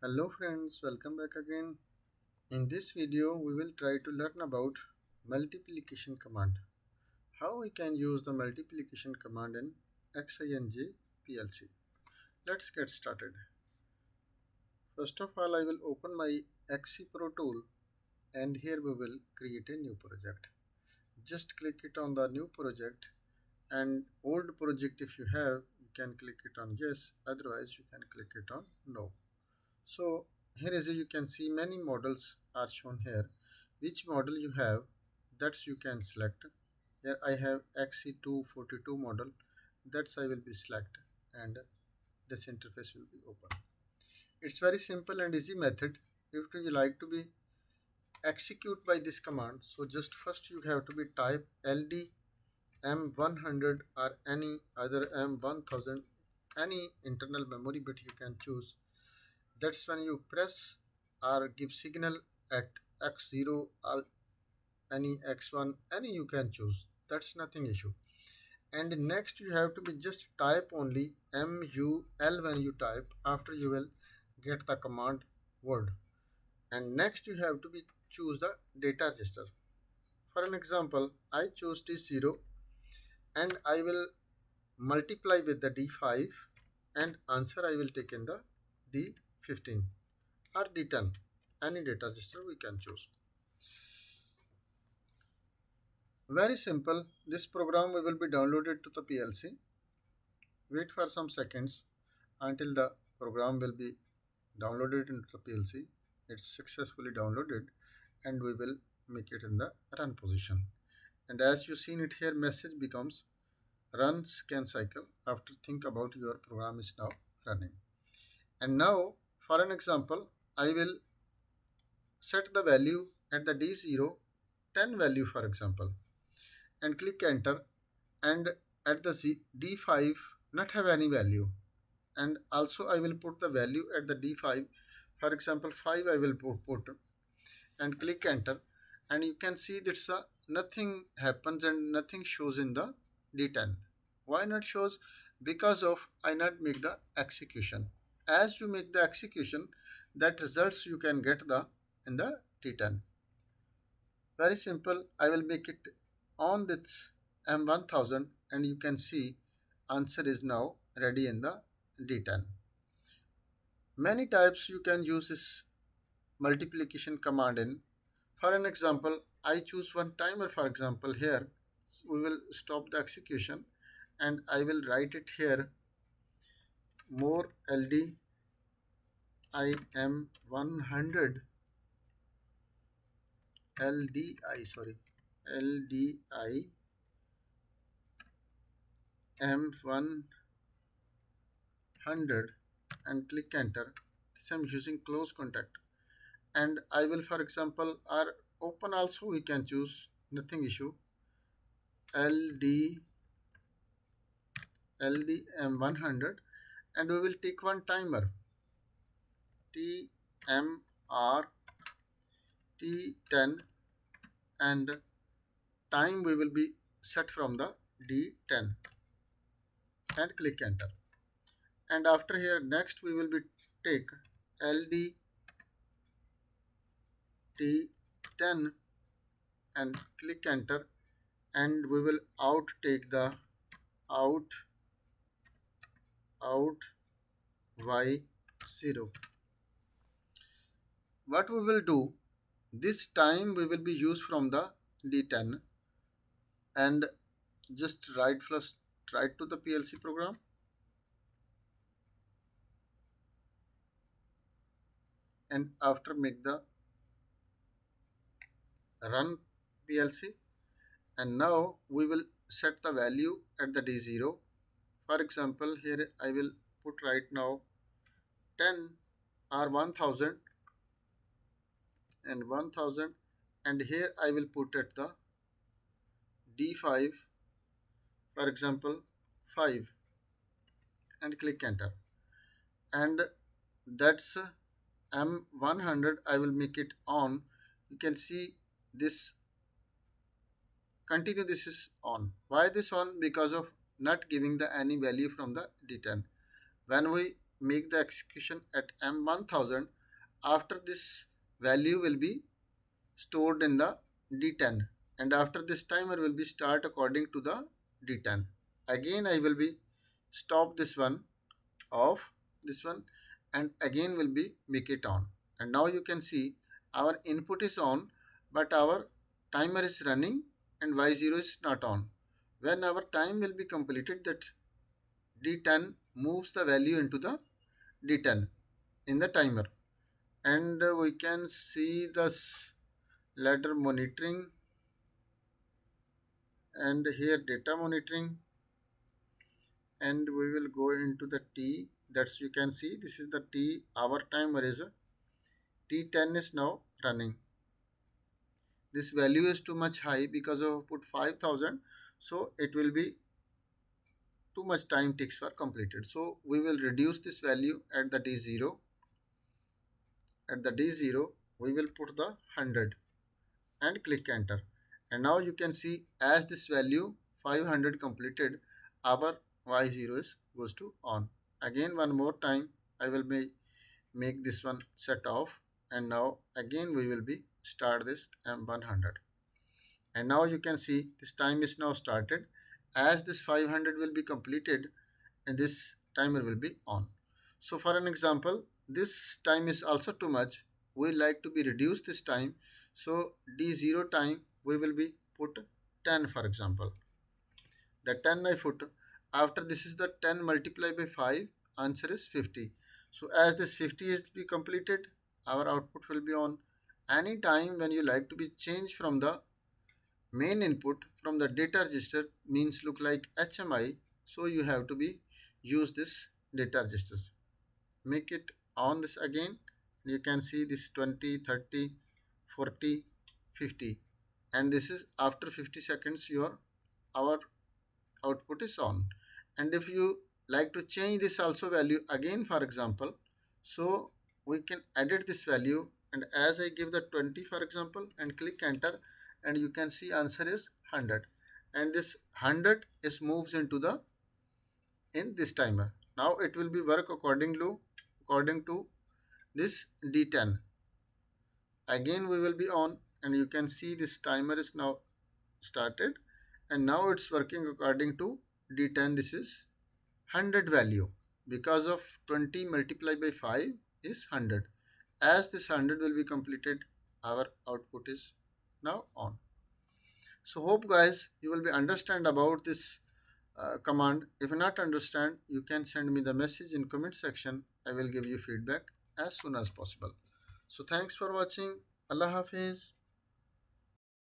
Hello friends, welcome back again. In this video, we will try to learn about multiplication command. How we can use the multiplication command in XINJE PLC. Let's get started. First of all, I will open my XC Pro tool and here we will create a new project. Just click it on the new project and old project if you have, you can click it on yes, otherwise you can click it on no. So here is you can see many models are shown here. Which model you have, that's you can select. Here I have XC242 model, that's I will be select and this interface will be open. It's very simple and easy method. If you like to be execute by this command, so just first you have to be type ld m100 or any other m1000, any internal memory bit you can choose. That's when you press or give signal at x0 or any x1, any you can choose, that's nothing issue. And next you have to be just type only MUL. when you type, after you will get the command word. And next you have to be choose the data register. For an example, I choose D0 and I will multiply with the D5 and answer I will take in the D15 or D10, any data register we can choose. Very simple. This program we will be downloaded to the PLC. Wait for some seconds until the program will be downloaded into the PLC. It's successfully downloaded and we will make it in the run position. And as you seen it here, message becomes run scan cycle after think about your program is now running. And now for an example, I will set the value at the D0 10 value for example and click enter, and at the D5 not have any value, and also I will put the value at the D5, for example 5 I will put and click enter, and you can see that nothing happens and nothing shows in the D10. Why not shows? Because of I not make the execution. As you make the execution, that results you can get the in the D10. Very simple. I will make it on this M1000 and you can see answer is now ready in the D10. Many types you can use this multiplication command in. For an example, I choose one timer for example here. We will stop the execution and I will write it here more LD IM 100 LDI M100 and click enter. This I'm using close contact, and I will for example or open also we can choose, nothing issue. LDM100 and we will take one timer TMR T10 and time we will be set from the D10 and click enter. And after here next we will be take LD T10 and click enter, and we will take the out Y0. What we will do, this time we will be used from the D10 and just write to the PLC program and after make the run PLC, and now we will set the value at the D0. For example here I will put right now 10 or 1000 and 1000, and here I will put at the D5 for example 5 and click enter, and that's M100 I will make it on. You can see this continue, this is on. Why this on? Because of not giving the any value from the D10. When we make the execution at M1000, after this value will be stored in the D10, and after this timer will be start according to the D10. Again I will be stop this one, off this one, and again will be make it on. And now you can see our input is on, but our timer is running and Y0 is not on. When our time will be completed, that D10 moves the value into the D10 in the timer, and we can see this ladder monitoring, and here data monitoring, and we will go into the T. That's you can see this is the T. Our timer is T10 is now running. This value is too much high because of put 5000, so it will be too much time takes for completed. So we will reduce this value at the D0. At the D0 we will put the 100 and click enter. And now you can see as this value 500 completed, our Y0 is goes to on. Again one more time I will make this one set off, and now again we will be start this M100. And now you can see this time is now started. As this 500 will be completed, and this timer will be on. So for an example, this time is also too much, we like to be reduce this time. So D0 time we will be put 10, for example. The 10 I put, after this is the 10 multiplied by 5, answer is 50. So as this 50 is to be completed, our output will be on. Any time when you like to be changed from the main input from the data register, means look like HMI, so you have to be use this data registers. Make it on this again. You can see this 20, 30, 40, 50, and this is after 50 seconds your our output is on. And if you like to change this also value again, for example, so we can edit this value, and as I give the 20 for example and click enter, and you can see answer is 100, and this 100 is moves into the in this timer. Now it will be work according to this D10. Again we will be on, and you can see this timer is now started, and now it's working according to D10. This is 100 value, because of 20 multiplied by 5 is 100. As this 100 will be completed, our output is now on. So hope guys you will be understand about this command. If you not understand, you can send me the message in comment section. I will give you feedback as soon as possible. So thanks for watching. Allah Hafiz.